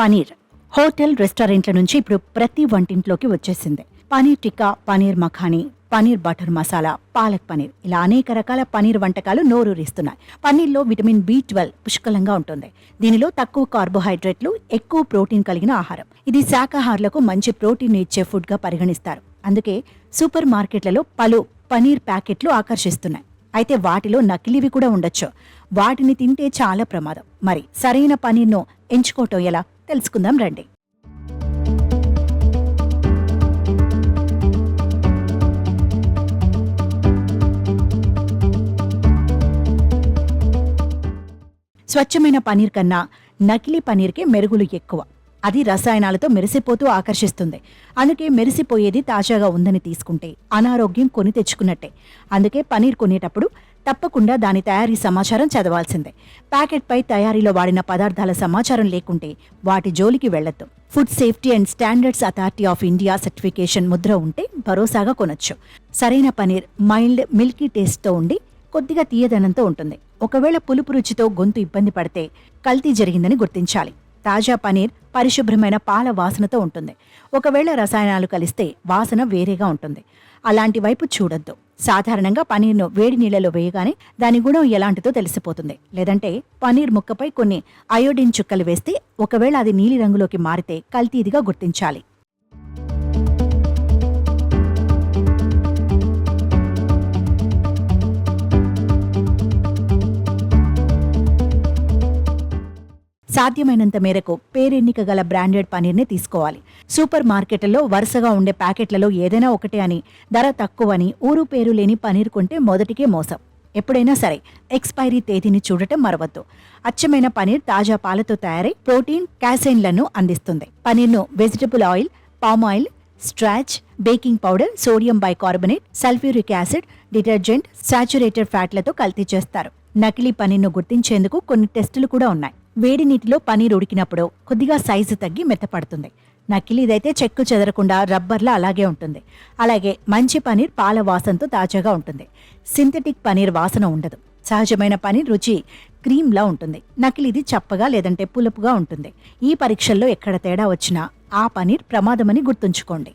Paneer hotel రెస్టారెంట్ల నుంచి ఇప్పుడు ప్రతి వంటింట్లోకి వచ్చేసింది. పనీర్ టిక్కా, పనీర్ మఖానీ, పనీర్ బటర్ మసాలా, పాలక్ పనీర్, ఇలా అనేక రకాల పనీర్ వంటకాలు నోరూరిస్తున్నాయి. పనీర్లో విటమిన్ B12 పుష్కలంగా ఉంటుంది. దీనిలో తక్కువ కార్బోహైడ్రేట్లు, ఎక్కువ ప్రోటీన్ కలిగిన ఆహారం. ఇది శాకాహారులకు మంచి ప్రోటీన్ ఇచ్చే ఫుడ్గా పరిగణిస్తారు. అందుకే సూపర్ మార్కెట్లలో పలు పనీర్ ప్యాకెట్లు ఆకర్షిస్తున్నాయి. అయితే వాటిలో నకిలీవి కూడా ఉండొచ్చు. వాటిని తింటే చాలా ప్రమాదం. మరి సరైన పనీర్ను ఎంచుకోవటం ఎలా తెలుసుకుందాం రండి. స్వచ్ఛమైన పనీర్ కన్నా నకిలీ పనీర్కే మెరుగులు ఎక్కువ. అది రసాయనాలతో మెరిసిపోతూ ఆకర్షిస్తుంది. అందుకే మెరిసిపోయేది తాజాగా ఉందని తీసుకుంటే అనారోగ్యం కొని తెచ్చుకున్నట్టే. అందుకే పనీర్ కొనేటప్పుడు తప్పకుండా దాని తయారీ సమాచారం చదవాల్సిందే. ప్యాకెట్పై తయారీలో వాడిన పదార్థాల సమాచారం లేకుంటే వాటి జోలికి వెళ్లొద్దు. Food safety and standards authority of India certification ముద్ర ఉంటే భరోసాగా కొనొచ్చు. సరైన పనీర్ మైల్డ్ మిల్కీ టేస్ట్తో ఉండి కొద్దిగా తీయదనంతో ఉంటుంది. ఒకవేళ పులుపు రుచితో గొంతు ఇబ్బంది పడితే కల్తీ జరిగిందని గుర్తించాలి. తాజా పనీర్ పరిశుభ్రమైన పాల వాసనతో ఉంటుంది. ఒకవేళ రసాయనాలు కలిస్తే వాసన వేరేగా ఉంటుంది. అలాంటి వైపు చూడొద్దు. సాధారణంగా పనీర్ను వేడి నీళ్లలో వేయగానే దాని గుణం ఎలాంటిదో తెలిసిపోతుంది. లేదంటే పనీర్ ముక్కపై కొన్ని అయోడిన్ చుక్కలు వేస్తే ఒకవేళ అది నీలి రంగులోకి మారితే కల్తీదిగా గుర్తించాలి. సాధ్యమైనంత మేరకు పేరెన్నిక గల బ్రాండెడ్ పనీర్నే తీసుకోవాలి. సూపర్ మార్కెట్లలో వరుసగా ఉండే ప్యాకెట్లలో ఏదైనా ఒకటే అని, ధర తక్కువని, ఊరు పేరు లేని పనీర్ కొంటే మొదటికే మోసం. ఎప్పుడైనా సరే ఎక్స్పైరీ తేదీని చూడటం మరవద్దు. అచ్చమైన పనీర్ తాజా పాలతో తయారై ప్రోటీన్, క్యాసైన్లను అందిస్తుంది. పనీర్ను vegetable oil, palm oil, starch, baking powder, sodium bicarbonate, sulphuric acid, detergent, saturated ఫ్యాట్లతో కల్తీ చేస్తారు. నకిలీ పనీర్ను గుర్తించేందుకు కొన్ని టెస్టులు కూడా ఉన్నాయి. వేడి నీటిలో పనీర్ ఉడికినప్పుడు కొద్దిగా సైజు తగ్గి మెత్తపడుతుంది. నకిలీదైతే చెక్కు చెదరకుండా రబ్బర్లా అలాగే ఉంటుంది. అలాగే మంచి పనీర్ పాల వాసనతో తాజాగా ఉంటుంది. సింథటిక్ పనీర్ వాసన ఉండదు. సహజమైన పనీర్ రుచి క్రీమ్లా ఉంటుంది. నకిలీది చప్పగా లేదంటే పులుపుగా ఉంటుంది. ఈ పరీక్షల్లో ఎక్కడ తేడా వచ్చినా ఆ పనీర్ ప్రమాదమని గుర్తుంచుకోండి.